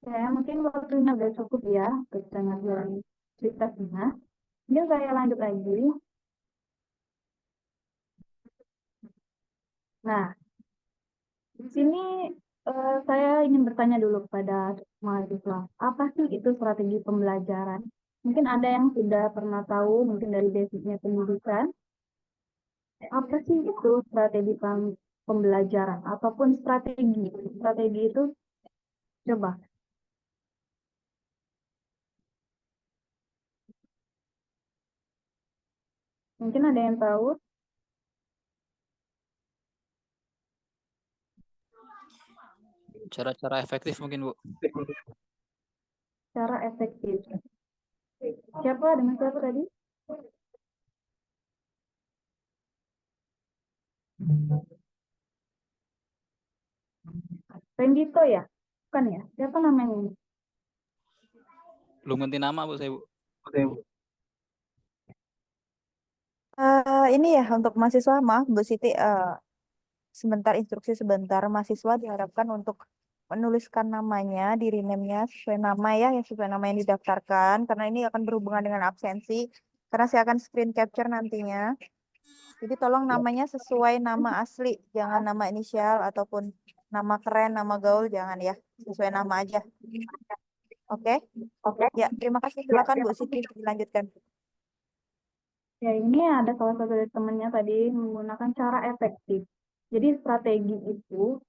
Ya, mungkin waktunya udah cukup ya untuk pengajaran ceritanya. Mungkin saya lanjut lagi. Nah, di sini saya ingin bertanya dulu kepada mahasiswa, apa sih itu strategi pembelajaran? Mungkin ada yang sudah pernah tahu, mungkin dari basicnya pendidikan, apa sih itu strategi pembelajaran ataupun strategi? Strategi itu coba, mungkin ada yang tahu Cara-cara efektif mungkin, Bu. cara efektif. Siapa dengan siapa tadi? Rendito ya? Bukan ya? Siapa namanya ini? Belum ganti nama, Bu, saya, Bu. Ini ya untuk mahasiswa, maaf Bu Siti, sebentar instruksi sebentar. Mahasiswa diharapkan untuk menuliskan namanya di rename-nya sesuai nama ya, yang sesuai nama yang didaftarkan. Karena ini akan berhubungan dengan absensi. Karena saya akan screen capture nantinya. Jadi tolong namanya sesuai nama asli, jangan nama inisial ataupun nama keren, nama gaul, jangan ya. Sesuai nama aja. Oke? Oke. Ya, terima kasih. Silakan Bu Siti dilanjutkan. Ya, ini ada salah satu dari temannya tadi menggunakan cara efektif. Jadi strategi itu,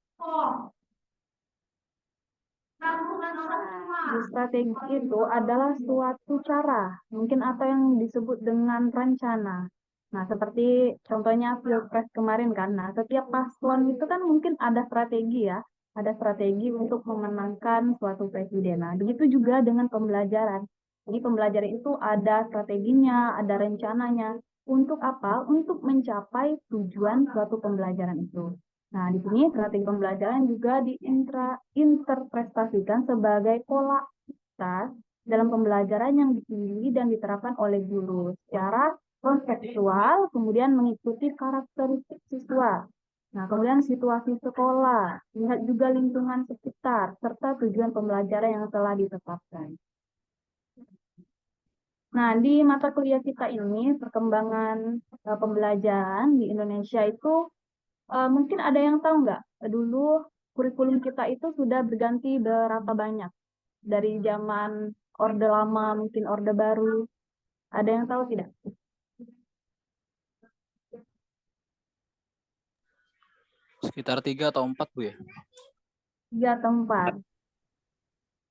strategi itu adalah suatu cara, mungkin atau yang disebut dengan rencana. Nah, seperti contohnya Pilpres kemarin kan. Nah, setiap paslon itu kan mungkin ada strategi ya, ada strategi untuk memenangkan suatu presiden. Nah, begitu juga dengan pembelajaran. Jadi pembelajaran itu ada strateginya, ada rencananya. Untuk apa? Untuk mencapai tujuan suatu pembelajaran itu. Nah, di sini strategi pembelajaran juga diinterpretasikan sebagai pola tas dalam pembelajaran yang dipilih dan diterapkan oleh guru secara konseptual, kemudian mengikuti karakteristik siswa. Nah, kemudian situasi sekolah, lihat juga lingkungan sekitar, serta tujuan pembelajaran yang telah ditetapkan. Nah, di mata kuliah kita ini, perkembangan pembelajaran di Indonesia itu mungkin ada yang tahu nggak? Dulu kurikulum kita itu sudah berganti berapa banyak? Dari zaman Orde Lama, mungkin Orde Baru. Ada yang tahu tidak? Sekitar 3 atau 4, Bu, ya. 3 tempat.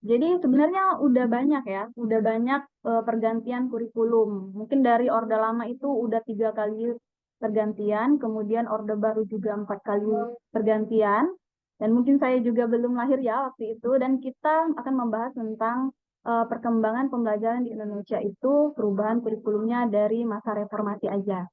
Jadi sebenarnya udah banyak ya, udah banyak pergantian kurikulum. Mungkin dari Orde Lama itu udah 3 kali pergantian, kemudian Orde Baru juga 4 kali pergantian. Dan mungkin saya juga belum lahir ya waktu itu. Dan kita akan membahas tentang perkembangan pembelajaran di Indonesia itu perubahan kurikulumnya dari masa reformasi aja.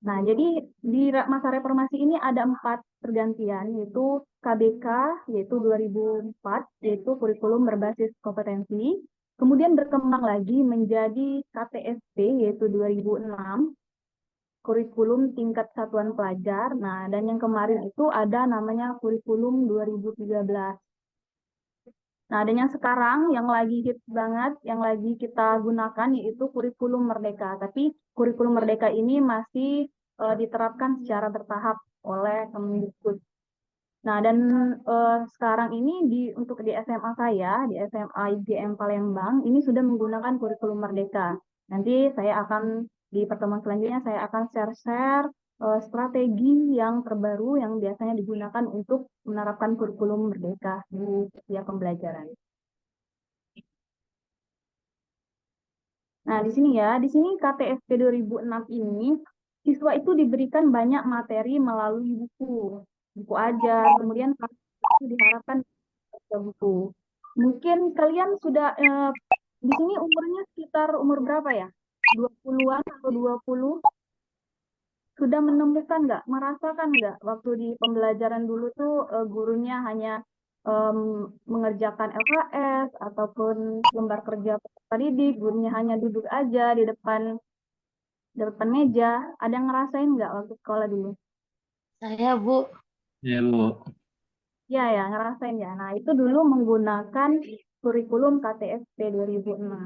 Nah, jadi di masa reformasi ini ada 4 pergantian, yaitu KBK, yaitu 2004, yaitu kurikulum berbasis kompetensi. Kemudian berkembang lagi menjadi KTSP, yaitu 2006, kurikulum tingkat satuan pelajar. Nah, dan yang kemarin itu ada namanya kurikulum 2013. Nah, dan yang sekarang yang lagi hit banget, yang lagi kita gunakan yaitu kurikulum Merdeka. Tapi kurikulum Merdeka ini masih diterapkan secara bertahap oleh Kemendikbud. Nah, dan sekarang ini untuk di SMA saya, di SMA IGM Palembang, ini sudah menggunakan kurikulum Merdeka. Nanti saya akan di pertemuan selanjutnya saya akan share-share strategi yang terbaru yang biasanya digunakan untuk menerapkan kurikulum Merdeka di setiap pembelajaran. Nah, di sini ya, di sini KTSP 2006 ini siswa itu diberikan banyak materi melalui buku, buku ajar, kemudian itu diharapkan baca buku. Mungkin kalian sudah di sini umurnya sekitar umur berapa ya? 20-an atau 20? Sudah menemukan nggak, merasakan nggak waktu di pembelajaran dulu tuh gurunya hanya em, mengerjakan LKS ataupun lembar kerja peserta didik, gurunya hanya duduk aja di depan meja. Ada yang ngerasain nggak waktu sekolah dulu? Saya, Bu. Ya, Bu. Ya, ya, ngerasain ya. Nah, itu dulu menggunakan kurikulum KTSP 2006.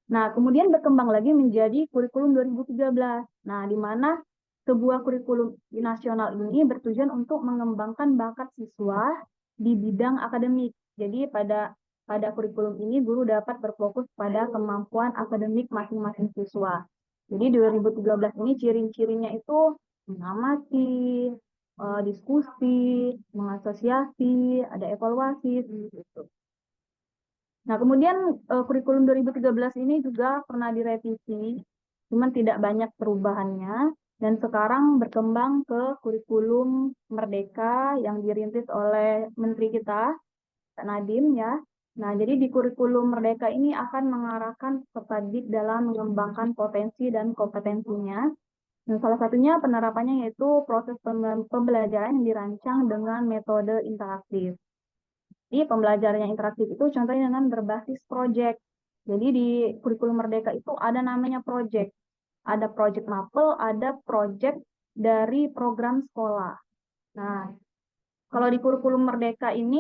Nah, kemudian berkembang lagi menjadi kurikulum 2013. Nah, di mana sebuah kurikulum nasional ini bertujuan untuk mengembangkan bakat siswa di bidang akademik. Jadi pada kurikulum ini guru dapat berfokus pada kemampuan akademik masing-masing siswa. Jadi 2013 ini ciri-cirinya itu mengamati, diskusi, mengasosiasi, ada evaluasi, gitu. Nah, kemudian kurikulum 2013 ini juga pernah direvisi, cuman tidak banyak perubahannya, dan sekarang berkembang ke kurikulum Merdeka yang dirintis oleh Menteri kita, Pak Nadiem ya. Nah, jadi di kurikulum Merdeka ini akan mengarahkan peserta didik dalam mengembangkan potensi dan kompetensinya. Dan salah satunya penerapannya yaitu proses pembelajaran yang dirancang dengan metode interaktif. Jadi pembelajaran yang interaktif itu contohnya dengan berbasis project. Jadi di kurikulum Merdeka itu ada namanya project. Ada project mapel, ada project dari program sekolah. Nah, kalau di kurikulum Merdeka ini,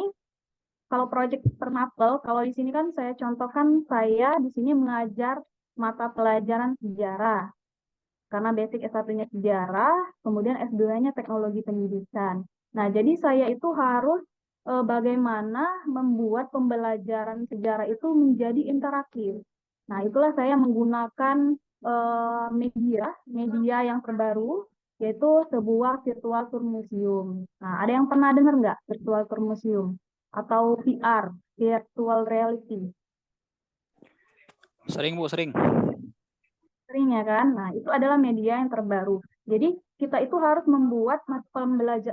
kalau project per mapel, kalau di sini kan saya contohkan saya di sini mengajar mata pelajaran sejarah. Karena basic S1-nya sejarah, kemudian S2-nya teknologi pendidikan. Nah, jadi saya itu harus bagaimana membuat pembelajaran sejarah itu menjadi interaktif. Nah, itulah saya menggunakan media yang terbaru, yaitu sebuah virtual tour museum. Nah, ada yang pernah dengar nggak virtual tour museum? Atau VR, virtual reality? Sering Bu, sering. Sering ya kan? Nah, itu adalah media yang terbaru. Jadi, kita itu harus membuat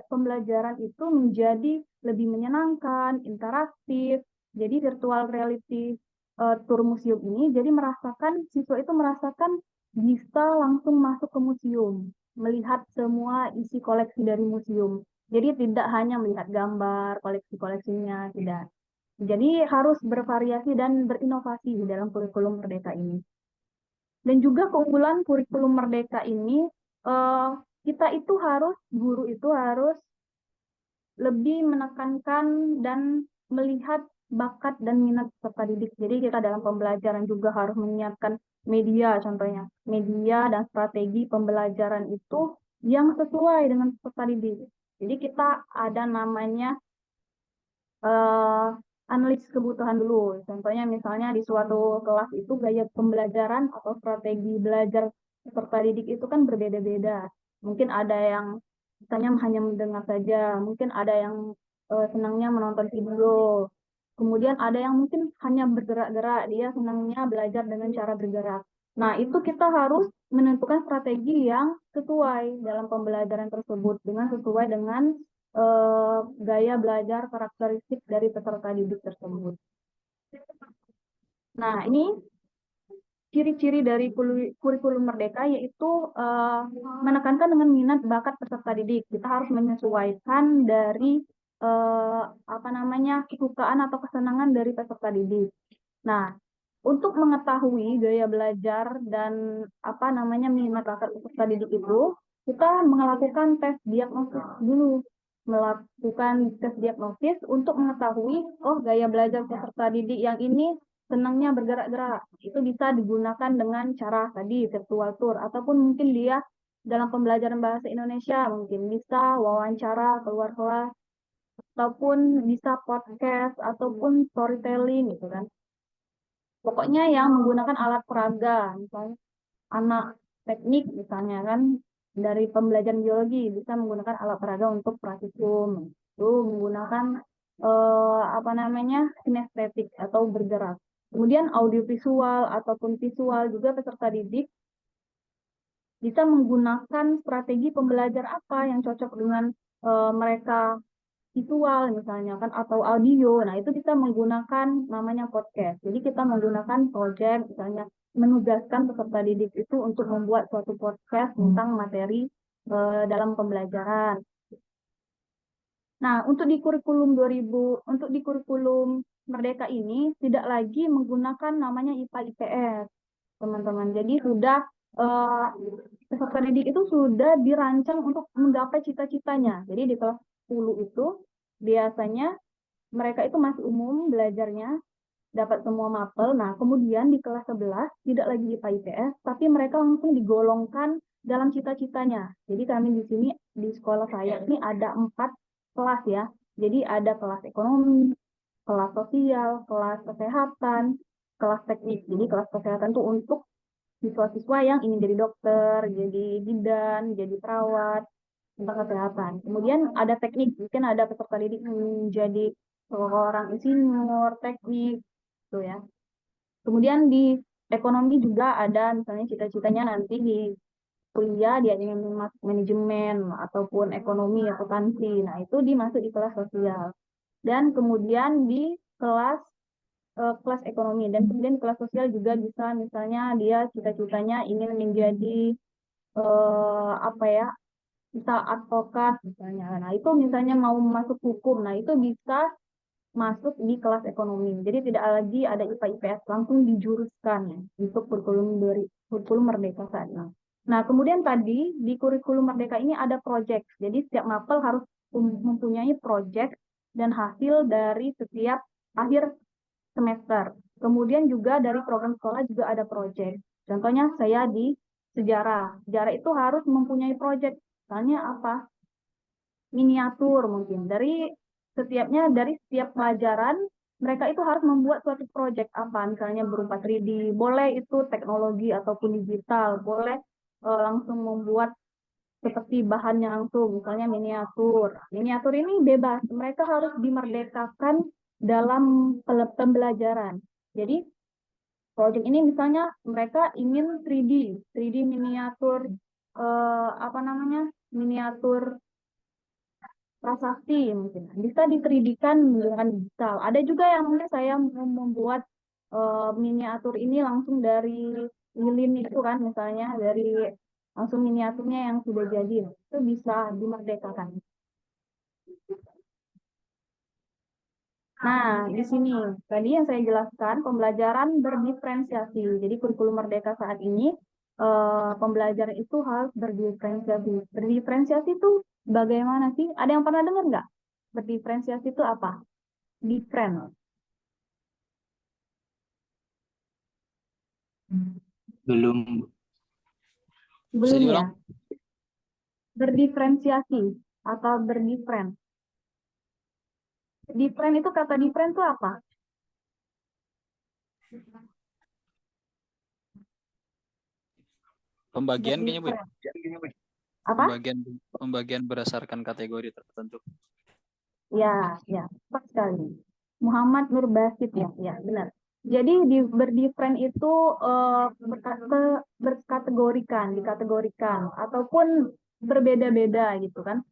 pembelajaran itu menjadi lebih menyenangkan, interaktif. Jadi, virtual reality tour museum ini, jadi siswa itu merasakan bisa langsung masuk ke museum, melihat semua isi koleksi dari museum. Jadi, tidak hanya melihat gambar, koleksi-koleksinya, tidak. Jadi, harus bervariasi dan berinovasi di dalam kurikulum Merdeka ini. Dan juga keunggulan kurikulum Merdeka ini, guru itu harus lebih menekankan dan melihat bakat dan minat peserta didik. Jadi kita dalam pembelajaran juga harus menyiapkan media, contohnya media dan strategi pembelajaran itu yang sesuai dengan peserta didik. Jadi kita ada namanya analisis kebutuhan dulu. Contohnya misalnya di suatu kelas itu gaya pembelajaran atau strategi belajar peserta didik itu kan berbeda-beda. Mungkin ada yang misalnya hanya mendengar saja, mungkin ada yang senangnya menonton video. Kemudian ada yang mungkin hanya bergerak-gerak, dia senangnya belajar dengan cara bergerak. Nah, itu kita harus menentukan strategi yang sesuai dalam pembelajaran tersebut, sesuai dengan gaya belajar karakteristik dari peserta didik tersebut. Nah, ini ciri-ciri dari kurikulum Merdeka yaitu menekankan dengan minat bakat peserta didik. Kita harus menyesuaikan dari kesukaan atau kesenangan dari peserta didik. Nah, untuk mengetahui gaya belajar dan minat bakat peserta didik itu, kita melakukan tes diagnosis dulu. Melakukan tes diagnosis untuk mengetahui, gaya belajar peserta didik yang ini senangnya bergerak-gerak. Itu bisa digunakan dengan cara tadi, virtual tour, ataupun mungkin dia dalam pembelajaran bahasa Indonesia, mungkin bisa wawancara keluar kelas, ataupun bisa podcast, ataupun storytelling, gitu kan. Pokoknya yang menggunakan alat peraga, misalnya anak teknik misalnya kan, dari pembelajaran biologi bisa menggunakan alat peraga untuk praktikum, itu menggunakan kinestetik atau bergerak. Kemudian audiovisual ataupun visual juga peserta didik bisa menggunakan strategi pembelajar apa yang cocok dengan mereka, visual misalnya kan atau audio. Nah, itu kita menggunakan namanya podcast. Jadi kita menggunakan project misalnya menugaskan peserta didik itu untuk membuat suatu podcast tentang materi dalam pembelajaran. Nah, untuk di kurikulum Merdeka ini tidak lagi menggunakan namanya IPA IPS, teman-teman. Jadi sudah peserta didik itu sudah dirancang untuk menggapai cita-citanya. Jadi di kelas 10 itu biasanya mereka itu masih umum belajarnya, dapat semua mapel. Nah, kemudian di kelas 11 tidak lagi IPA IPS, tapi mereka langsung digolongkan dalam cita-citanya. Jadi kami di sini di sekolah saya ini ada 4 kelas ya. Jadi ada kelas ekonomi, kelas sosial, kelas kesehatan, kelas teknik. Jadi kelas kesehatan itu untuk siswa-siswa yang ingin jadi dokter, jadi bidan, jadi perawat, tentang kesehatan. Kemudian ada teknik, mungkin ada peserta didik menjadi seorang insinyur, teknik, gitu ya. Kemudian di ekonomi juga ada misalnya cita-citanya nanti di kuliah dia ingin masuk manajemen ataupun ekonomi akuntansi. Nah, itu dimasuk di kelas sosial. Dan kemudian di kelas ekonomi dan kemudian di kelas sosial juga bisa misalnya dia cita-citanya ingin menjadi apa ya, bisa advokat misalnya. Nah, itu misalnya mau masuk hukum. Nah, itu bisa masuk di kelas ekonomi. Jadi tidak lagi ada IPA IPS, langsung dijuruskan ya, untuk kurikulum Merdeka saat ini. Nah, kemudian tadi di kurikulum Merdeka ini ada project. Jadi setiap mapel harus mempunyai project dan hasil dari setiap akhir semester. Kemudian juga dari program sekolah juga ada project. Contohnya saya di sejarah. Sejarah itu harus mempunyai project. Misalnya apa? Miniatur mungkin. Dari setiap pelajaran mereka itu harus membuat suatu project apa, misalnya berupa 3D, boleh itu teknologi ataupun digital, boleh langsung membuat seperti bahannya langsung, misalnya miniatur. Miniatur ini bebas, mereka harus dimerdekakan dalam pembelajaran. Jadi project ini misalnya mereka ingin 3D miniatur apa namanya? Miniatur prasasti mungkin bisa di-3D-kan dengan digital. Ada juga yang mungkin saya membuat miniatur ini langsung dari lilin itu kan, misalnya dari langsung miniaturnya yang sudah jadi, itu bisa dimerdekakan. Nah, di sini tadi yang saya jelaskan pembelajaran berdiferensiasi. Jadi kurikulum Merdeka saat ini pembelajaran itu harus berdiferensiasi. Berdiferensiasi itu bagaimana sih? Ada yang pernah dengar nggak? Berdiferensiasi itu apa? Different. Belum. Bisa Belum ya? diulang? Berdiferensiasi atau berdifferent. Different itu kata different itu apa? Pembagian kayaknya, Bu. Berdifferent. Apa? Pembagian berdasarkan kategori tertentu. Ya, tepat sekali. Muhammad Nur Basit ya, benar. Jadi di berdifferent itu dikategorikan ataupun berbeda-beda gitu kan.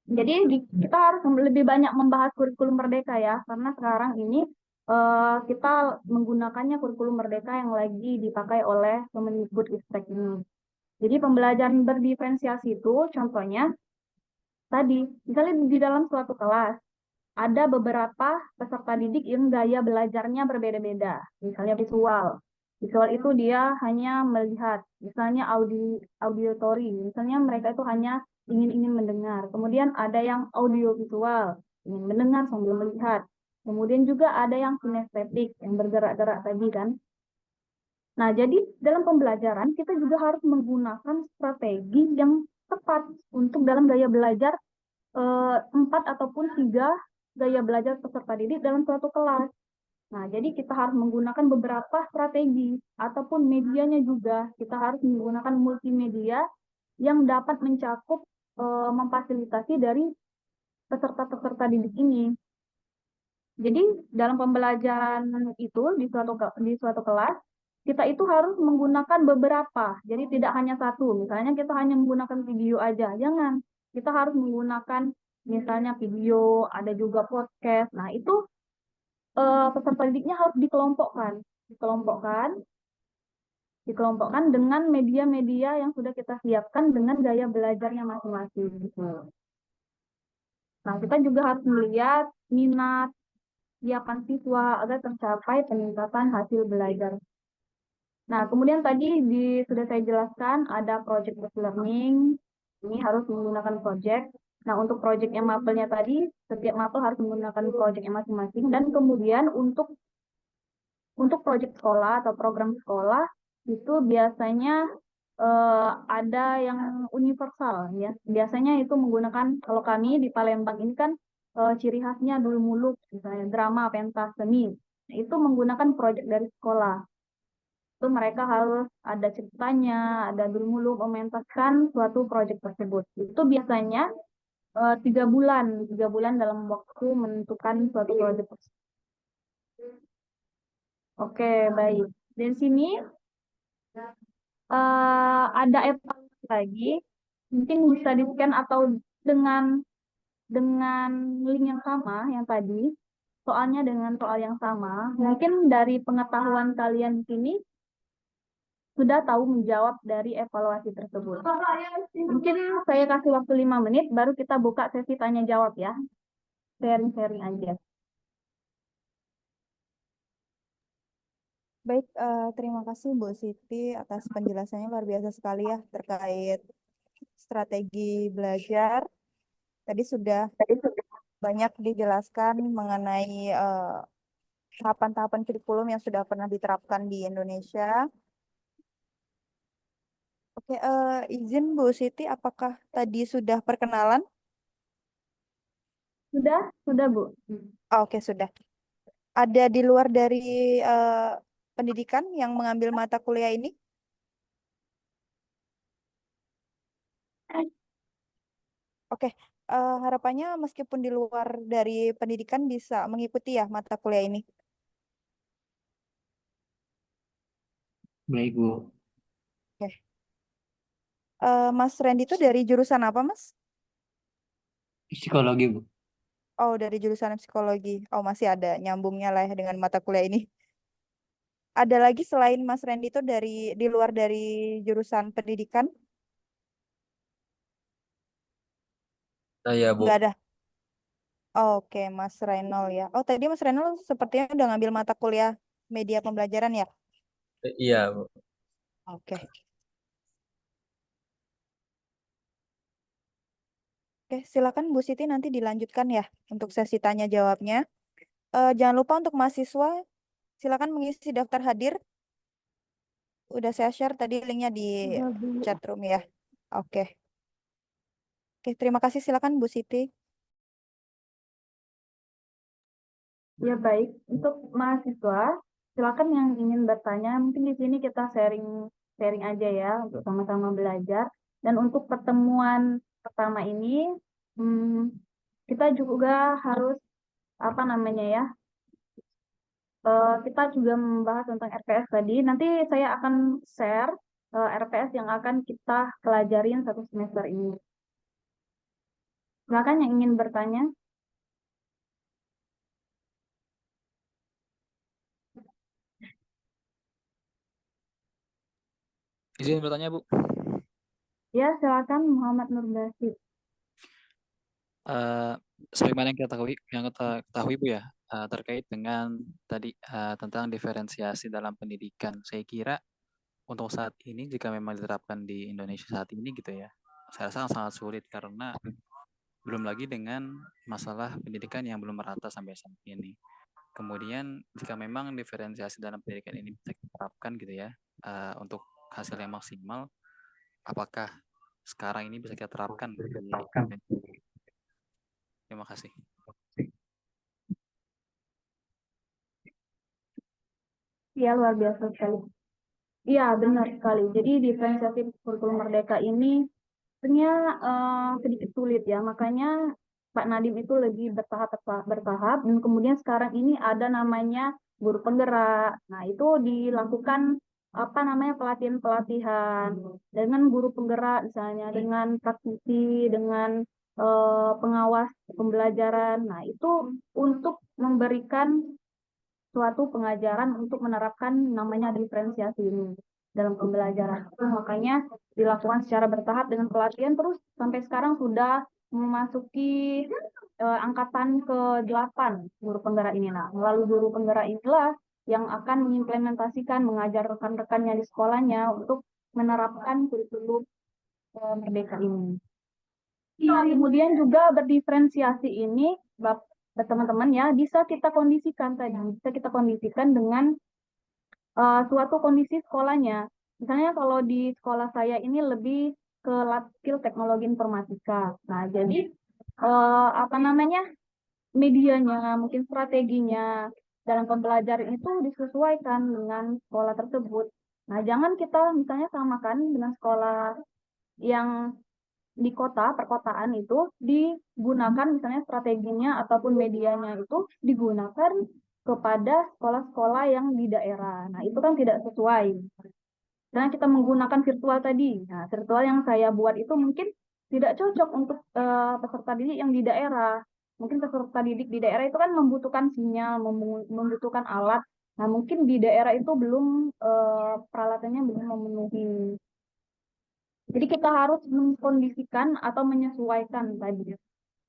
Jadi kita harus lebih banyak membahas kurikulum Merdeka ya, karena sekarang ini kita menggunakannya kurikulum Merdeka yang lagi dipakai oleh Kemendikbudristek ini. Jadi pembelajaran berdiferensiasi itu contohnya tadi, misalnya di dalam suatu kelas ada beberapa peserta didik yang gaya belajarnya berbeda-beda. Misalnya visual. Visual itu dia hanya melihat, misalnya auditory, misalnya mereka itu hanya ingin mendengar. Kemudian ada yang audiovisual, ingin mendengar sambil melihat. Kemudian juga ada yang kinestetik, yang bergerak-gerak tadi kan. Nah, jadi dalam pembelajaran kita juga harus menggunakan strategi yang tepat untuk dalam gaya belajar 4 ataupun 3 gaya belajar peserta didik dalam suatu kelas. Nah, jadi kita harus menggunakan beberapa strategi ataupun medianya juga. Kita harus menggunakan multimedia yang dapat mencakup memfasilitasi dari peserta-peserta didik ini. Jadi dalam pembelajaran itu di suatu kelas kita itu harus menggunakan beberapa. Jadi tidak hanya satu. Misalnya kita hanya menggunakan video aja. Jangan. Kita harus menggunakan misalnya video, ada juga podcast. Nah, itu peserta didiknya harus dikelompokkan dengan media-media yang sudah kita siapkan dengan gaya belajarnya masing-masing gitu. Nah, kita juga harus melihat minat siapan siswa agar tercapai peningkatan hasil belajar. Nah, kemudian tadi sudah saya jelaskan ada project based learning. Ini harus menggunakan project. Nah, untuk project yang mapelnya tadi, setiap mapel harus menggunakan project yang masing-masing. Dan kemudian untuk Untuk proyek sekolah atau program sekolah itu biasanya ada yang universal ya. Biasanya itu menggunakan, kalau kami di Palembang ini kan ciri khasnya dulu muluk, misalnya drama, pentas, seni. Itu menggunakan proyek dari sekolah. Itu mereka harus ada ceritanya, ada dulu muluk mementaskan suatu proyek tersebut. Itu biasanya 3 bulan dalam waktu menentukan suatu proyek tersebut. Oke, baik. Dari sini ada evaluasi lagi, mungkin bisa di-scan atau dengan link yang sama yang tadi, soalnya dengan soal yang sama. Mungkin dari pengetahuan kalian di sini sudah tahu menjawab dari evaluasi tersebut. Mungkin saya kasih waktu 5 menit, baru kita buka sesi tanya jawab ya. Sharing-sharing aja. Baik, terima kasih Bu Siti atas penjelasannya luar biasa sekali ya terkait strategi belajar. Tadi sudah banyak dijelaskan mengenai tahapan-tahapan kurikulum yang sudah pernah diterapkan di Indonesia. Oke, izin Bu Siti, apakah tadi sudah perkenalan? Sudah Bu. Oh, oke, sudah. Ada di luar dari pendidikan yang mengambil mata kuliah ini? Oke, harapannya meskipun di luar dari pendidikan bisa mengikuti ya mata kuliah ini. Baik, Bu. Oke. Mas Randy itu dari jurusan apa, Mas? Psikologi, Bu. Oh, dari jurusan psikologi. Oh, masih ada nyambungnya lah ya dengan mata kuliah ini. Ada lagi selain Mas Randy itu dari di luar dari jurusan pendidikan? Saya, Bu. Nggak ada. Oke, Mas Renol ya. Oh, tadi Mas Renol sepertinya udah ngambil mata kuliah media pembelajaran ya? Iya, Bu. Oke. Oke, silakan Bu Siti nanti dilanjutkan ya untuk sesi tanya jawabnya. Jangan lupa untuk mahasiswa, silakan mengisi daftar hadir. Udah saya share tadi linknya di chat room ya. Oke. Oke, terima kasih. Silakan Bu Siti. Ya baik, untuk mahasiswa, silakan yang ingin bertanya, mungkin di sini kita sharing aja ya untuk sama-sama belajar. Dan untuk pertemuan pertama ini, kita juga harus apa namanya ya? Kita juga membahas tentang RPS tadi. Nanti saya akan share RPS yang akan kita pelajarin satu semester ini. Silakan yang ingin bertanya. Izin bertanya, Bu. Ya, silakan Muhammad Nurbasid. Sebagaimana yang kita ketahui Bu ya, terkait dengan tadi tentang diferensiasi dalam pendidikan. Saya kira untuk saat ini jika memang diterapkan di Indonesia saat ini gitu ya, saya rasa sangat sulit karena belum lagi dengan masalah pendidikan yang belum merata sampai saat ini. Kemudian jika memang diferensiasi dalam pendidikan ini bisa diterapkan gitu ya, untuk hasil yang maksimal, apakah sekarang ini bisa kita terapkan di Terima kasih. Iya, luar biasa sekali. Iya, benar sekali. Jadi diferensiasi kurikulum Merdeka ini sebenarnya sedikit sulit ya. Makanya Pak Nadiem itu lebih bertahap dan kemudian sekarang ini ada namanya guru penggerak. Nah, itu dilakukan apa namanya pelatihan-pelatihan dengan guru penggerak misalnya, dengan praktisi, dengan pengawas pembelajaran. Nah, itu untuk memberikan suatu pengajaran untuk menerapkan namanya diferensiasi ini dalam pembelajaran. Makanya dilakukan secara bertahap dengan pelatihan terus sampai sekarang sudah memasuki angkatan ke-8 guru penggerak ini. Nah, melalui guru penggerak inilah yang akan mengimplementasikan, mengajar rekan-rekannya di sekolahnya untuk menerapkan kurikulum Merdeka ini. Kemudian juga berdiferensiasi ini, teman-teman ya, bisa kita kondisikan dengan suatu kondisi sekolahnya. Misalnya kalau di sekolah saya ini lebih ke skill teknologi informatika. Nah, jadi apa namanya medianya, mungkin strateginya dalam pembelajaran itu disesuaikan dengan sekolah tersebut. Nah, jangan kita misalnya samakan dengan sekolah yang di kota, perkotaan itu digunakan misalnya strateginya ataupun medianya itu digunakan kepada sekolah-sekolah yang di daerah. Nah, itu kan tidak sesuai. Karena kita menggunakan virtual tadi. Nah, virtual yang saya buat itu mungkin tidak cocok untuk peserta didik yang di daerah. Mungkin peserta didik di daerah itu kan membutuhkan sinyal, membutuhkan alat. Nah, mungkin di daerah itu belum peralatannya belum memenuhi. Jadi kita harus mengkondisikan atau menyesuaikan tadi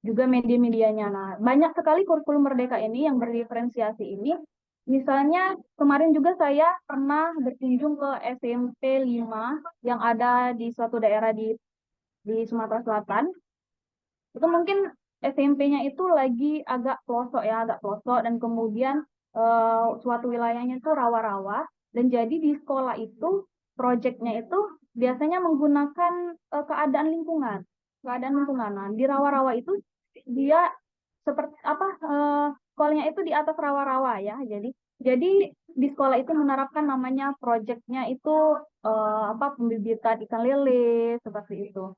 juga media-medianya. Nah, banyak sekali kurikulum merdeka ini yang berdiferensiasi ini. Misalnya kemarin juga saya pernah berkunjung ke SMP 5 yang ada di suatu daerah di Sumatera Selatan. Itu mungkin SMP-nya itu lagi agak pelosok ya, agak pelosok dan kemudian suatu wilayahnya itu rawa-rawa dan jadi di sekolah itu proyeknya itu biasanya menggunakan keadaan lingkungan. Keadaan lingkungan. Nah, di rawa-rawa itu dia seperti apa sekolahnya itu di atas rawa-rawa ya. Jadi di sekolah itu menerapkan namanya proyeknya itu apa pembibitan ikan lele seperti itu.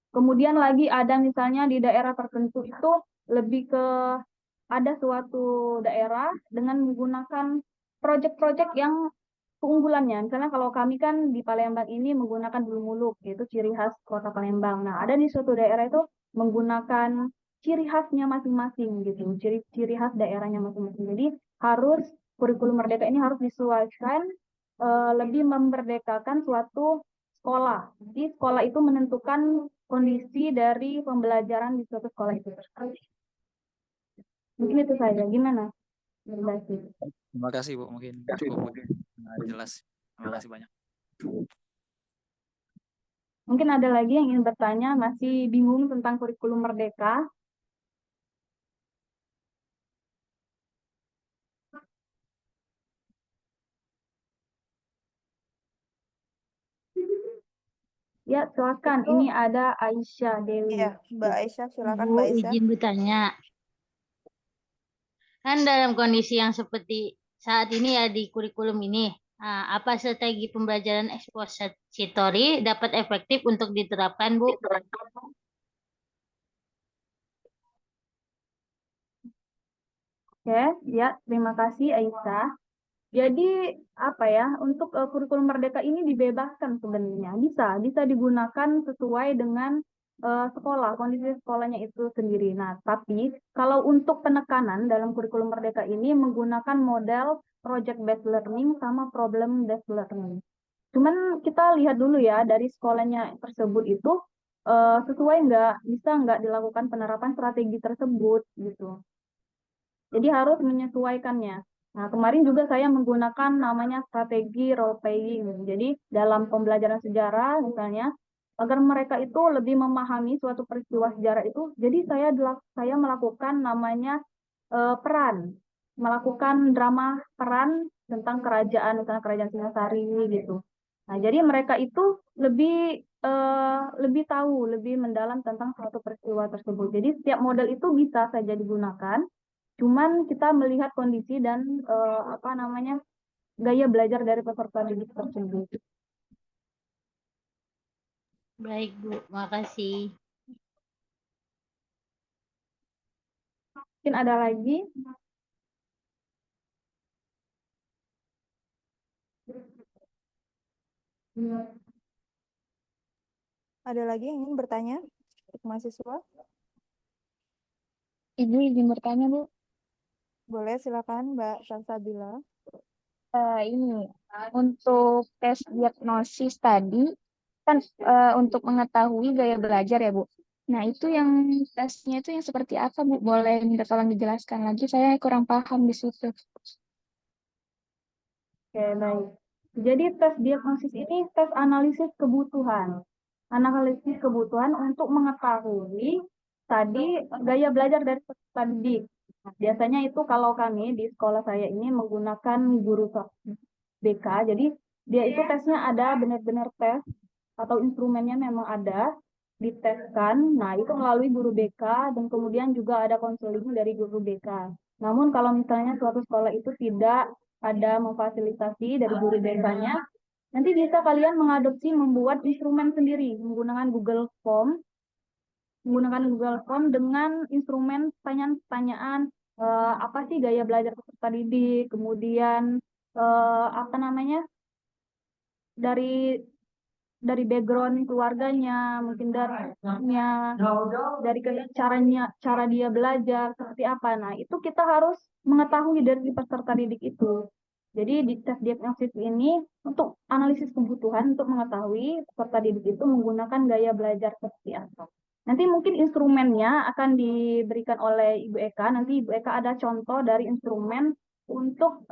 Kemudian lagi ada misalnya di daerah tertentu itu lebih ke ada suatu daerah dengan menggunakan proyek-proyek yang keunggulannya. Misalnya kalau kami kan di Palembang ini menggunakan bulu muluk, yaitu ciri khas kota Palembang. Nah, ada di suatu daerah itu menggunakan ciri khasnya masing-masing gitu, ciri-ciri khas daerahnya masing-masing. Jadi harus kurikulum merdeka ini harus disesuaikan lebih memerdekakan suatu sekolah. Jadi sekolah itu menentukan kondisi dari pembelajaran di suatu sekolah itu. Mungkin itu saja. Gimana? Terima kasih Bu, mungkin cukup jelas. Terima kasih banyak. Mungkin ada lagi yang ingin bertanya, masih bingung tentang kurikulum merdeka? Ya, silakan. Ini ada Aisyah Dewi. Iya, Mbak Aisyah, silakan Bu, Mbak Aisyah. izin bertanya. Kan dalam kondisi yang seperti saat ini ya di kurikulum ini, apa strategi pembelajaran ekspository dapat efektif untuk diterapkan, Bu? Oke, ya, terima kasih Aisyah. Jadi apa ya, untuk kurikulum merdeka ini dibebaskan sebenarnya. Bisa digunakan sesuai dengan sekolah, kondisi sekolahnya itu sendiri. Nah, tapi kalau untuk penekanan dalam kurikulum merdeka ini menggunakan model project based learning sama problem based learning. Cuman kita lihat dulu ya dari sekolahnya tersebut itu sesuai bisa nggak dilakukan penerapan strategi tersebut gitu. Jadi harus menyesuaikannya. Nah, kemarin juga saya menggunakan namanya strategi role playing. Jadi dalam pembelajaran sejarah misalnya, agar mereka itu lebih memahami suatu peristiwa sejarah itu, jadi saya melakukan namanya peran, melakukan drama peran tentang kerajaan, misalnya kerajaan Singasari gitu. Nah, jadi mereka itu lebih tahu, lebih mendalam tentang suatu peristiwa tersebut. Jadi setiap model itu bisa saja digunakan. Cuman kita melihat kondisi dan apa namanya gaya belajar dari peserta didik tersebut. Baik, Bu. Makasih. Mungkin ada lagi. Ada lagi yang ingin bertanya untuk mahasiswa? Ibu izin bertanya, Bu. Boleh, silakan Mbak Salsabila. Ini untuk tes diagnosis tadi kan untuk mengetahui gaya belajar ya, Bu. Nah, itu yang tesnya itu yang seperti apa, Bu? Boleh minta tolong dijelaskan lagi? Saya kurang paham di situ. Oke, baik. Jadi tes diagnosis ini tes analisis kebutuhan. Analisis kebutuhan untuk mengetahui tadi gaya belajar dari peserta didik. Nah, biasanya itu kalau kami di sekolah saya ini menggunakan guru BK. Jadi dia itu tesnya ada benar-benar tes atau instrumennya memang ada, diteskan. Nah, itu melalui guru BK dan kemudian juga ada konseling dari guru BK. Namun kalau misalnya suatu sekolah itu tidak ada memfasilitasi dari guru BK-nya, nanti bisa kalian mengadopsi membuat instrumen sendiri menggunakan Google Form dengan instrumen pertanyaan-pertanyaan apa sih gaya belajar peserta didik, kemudian apa namanya dari background keluarganya, mungkin dari cara dia belajar seperti apa. Nah, itu kita harus mengetahui dari peserta didik itu. Jadi di tes diagnosis ini untuk analisis kebutuhan untuk mengetahui peserta didik itu menggunakan gaya belajar seperti apa. Nanti mungkin instrumennya akan diberikan oleh Ibu Eka. Nanti Ibu Eka ada contoh dari instrumen untuk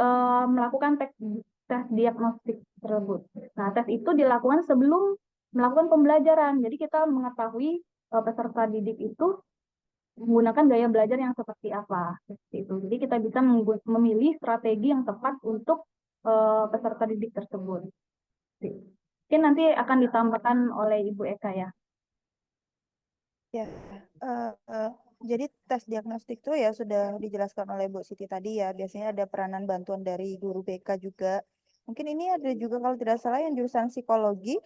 melakukan tes diagnostik tersebut. Nah, tes itu dilakukan sebelum melakukan pembelajaran. Jadi kita mengetahui peserta didik itu menggunakan gaya belajar yang seperti apa. Seperti itu. Jadi kita bisa memilih strategi yang tepat untuk peserta didik tersebut. Mungkin nanti akan ditambahkan oleh Ibu Eka ya. Ya, jadi tes diagnostik itu ya sudah dijelaskan oleh Bu Siti tadi ya. Biasanya ada peranan bantuan dari guru BK juga. Mungkin ini ada juga kalau tidak salah yang jurusan psikologi.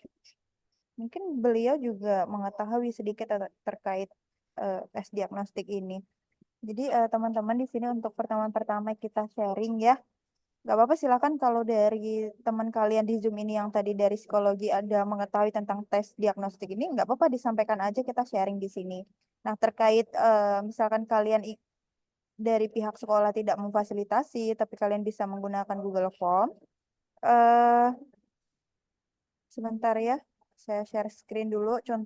Mungkin beliau juga mengetahui sedikit terkait tes diagnostik ini. Jadi teman-teman di sini untuk pertemuan-pertama kita sharing ya. Gak apa-apa silakan kalau dari teman kalian di Zoom ini yang tadi dari psikologi ada mengetahui tentang tes diagnostik ini, nggak apa-apa disampaikan aja kita sharing di sini. Nah terkait misalkan kalian dari pihak sekolah tidak memfasilitasi, tapi kalian bisa menggunakan Google Form. Sebentar ya, saya share screen dulu. Contoh.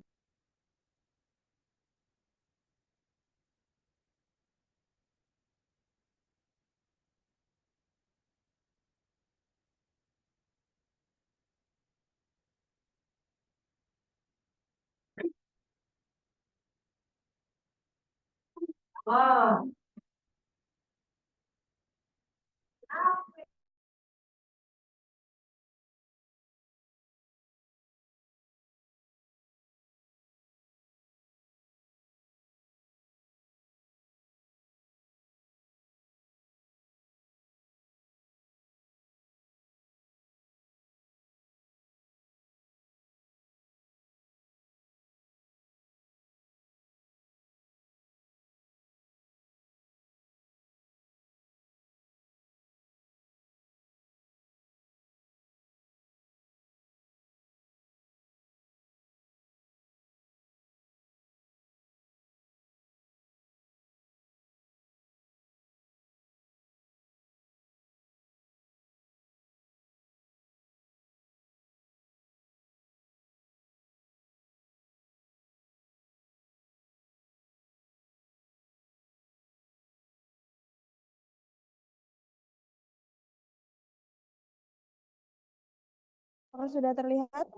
Apa sudah terlihat?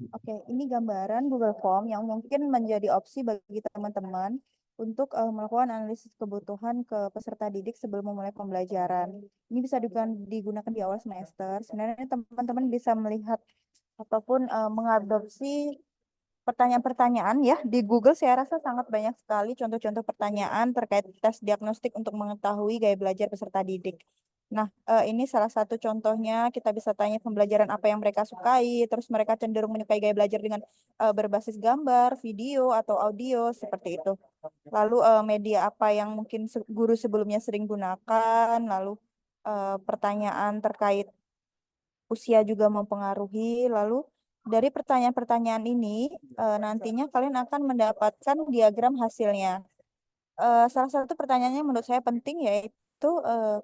Oke, ini gambaran Google Form yang mungkin menjadi opsi bagi teman-teman untuk melakukan analisis kebutuhan ke peserta didik sebelum memulai pembelajaran. Ini bisa digunakan di awal semester. Sebenarnya teman-teman bisa melihat ataupun mengadopsi pertanyaan-pertanyaan ya di Google. Saya rasa sangat banyak sekali contoh-contoh pertanyaan terkait tes diagnostik untuk mengetahui gaya belajar peserta didik. Nah, ini salah satu contohnya. Kita bisa tanya pembelajaran apa yang mereka sukai, terus mereka cenderung menyukai gaya belajar dengan berbasis gambar, video, atau audio, seperti itu. Lalu media apa yang mungkin guru sebelumnya sering gunakan, lalu pertanyaan terkait usia juga mempengaruhi. Lalu dari pertanyaan-pertanyaan ini nantinya kalian akan mendapatkan diagram hasilnya. Salah satu pertanyaannya menurut saya penting yaitu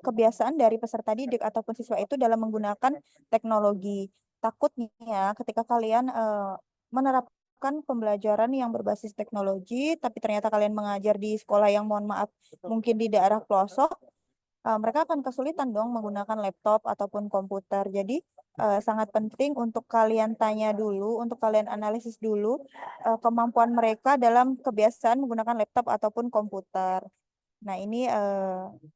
kebiasaan dari peserta didik ataupun siswa itu dalam menggunakan teknologi. Takutnya ketika kalian menerapkan pembelajaran yang berbasis teknologi, tapi ternyata kalian mengajar di sekolah yang mohon maaf mungkin di daerah pelosok, mereka akan kesulitan dong menggunakan laptop ataupun komputer. Jadi sangat penting untuk kalian tanya dulu, untuk kalian analisis dulu kemampuan mereka dalam kebiasaan menggunakan laptop ataupun komputer. Nah, ini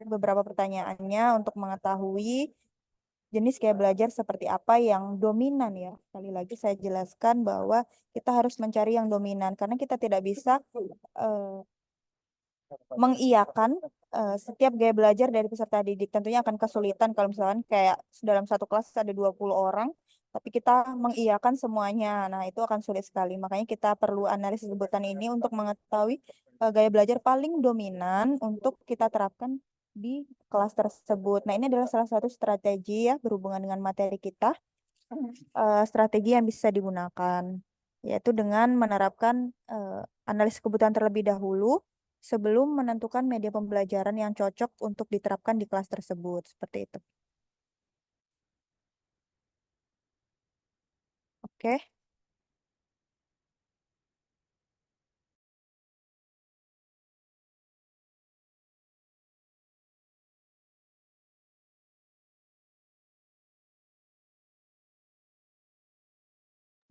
beberapa pertanyaannya untuk mengetahui jenis gaya belajar seperti apa yang dominan ya. Sekali lagi saya jelaskan bahwa kita harus mencari yang dominan karena kita tidak bisa mengiyakan setiap gaya belajar dari peserta didik. Tentunya akan kesulitan kalau misalkan kayak dalam satu kelas ada 20 orang, tapi kita mengiyakan semuanya. Nah, itu akan sulit sekali. Makanya kita perlu analisis sebutan ini untuk mengetahui gaya belajar paling dominan untuk kita terapkan di kelas tersebut. Nah, ini adalah salah satu strategi ya berhubungan dengan materi kita. Strategi yang bisa digunakan, yaitu dengan menerapkan analisis kebutuhan terlebih dahulu sebelum menentukan media pembelajaran yang cocok untuk diterapkan di kelas tersebut. Seperti itu. Oke.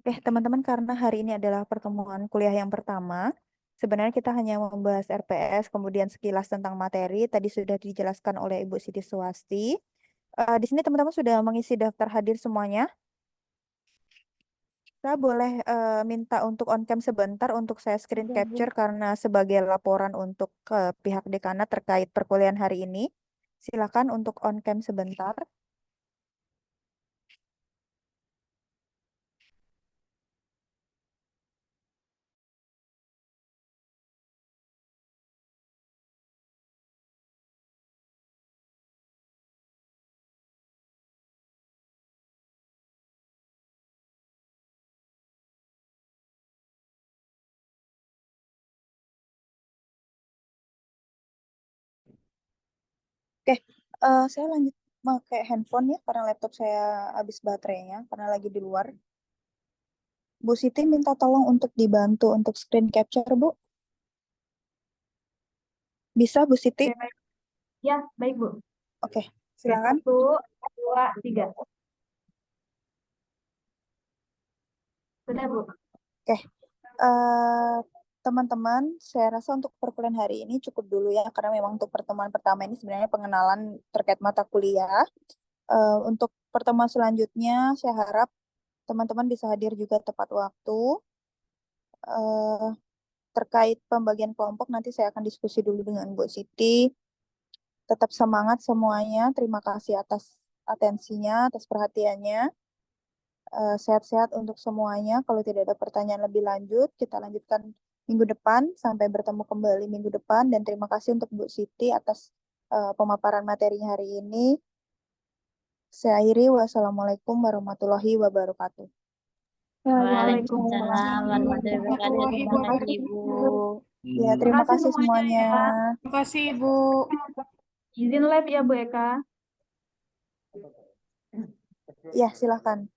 Oke, teman-teman, karena hari ini adalah pertemuan kuliah yang pertama, sebenarnya kita hanya membahas RPS, kemudian sekilas tentang materi. Tadi sudah dijelaskan oleh Ibu Siti Suwasti. Di sini teman-teman sudah mengisi daftar hadir semuanya. Saya boleh minta untuk on cam sebentar untuk saya screen Oke, Bu. capture karena sebagai laporan untuk ke pihak dekanat terkait perkuliahan hari ini. Silakan untuk on cam sebentar. Oke, saya lanjut pakai handphone ya karena laptop saya habis baterainya karena lagi di luar. Bu Siti minta tolong untuk dibantu untuk screen capture, Bu. Bisa, Bu Siti? Oke, baik. Ya, baik, Bu. Oke, Oke, silakan. 1, 2, 3. Sudah, Bu. Oke, teman-teman, saya rasa untuk perkuliahan hari ini cukup dulu ya, karena memang untuk pertemuan pertama ini sebenarnya pengenalan terkait mata kuliah. Untuk pertemuan selanjutnya, saya harap teman-teman bisa hadir juga tepat waktu. Terkait pembagian kelompok, nanti saya akan diskusi dulu dengan Bu Siti. Tetap semangat semuanya. Terima kasih atas atensinya, atas perhatiannya. Sehat-sehat untuk semuanya. Kalau tidak ada pertanyaan lebih lanjut, kita lanjutkan minggu depan. Sampai bertemu kembali minggu depan. Dan terima kasih untuk Bu Siti atas pemaparan materinya hari ini. Saya akhiri. Wassalamualaikum warahmatullahi wabarakatuh. Waalaikumsalam warahmatullahi wabarakatuh. Terima kasih, Ibu. Ya, terima kasih semuanya. Terima kasih, Ibu. Izin live ya, Bu Eka. Ya, silakan.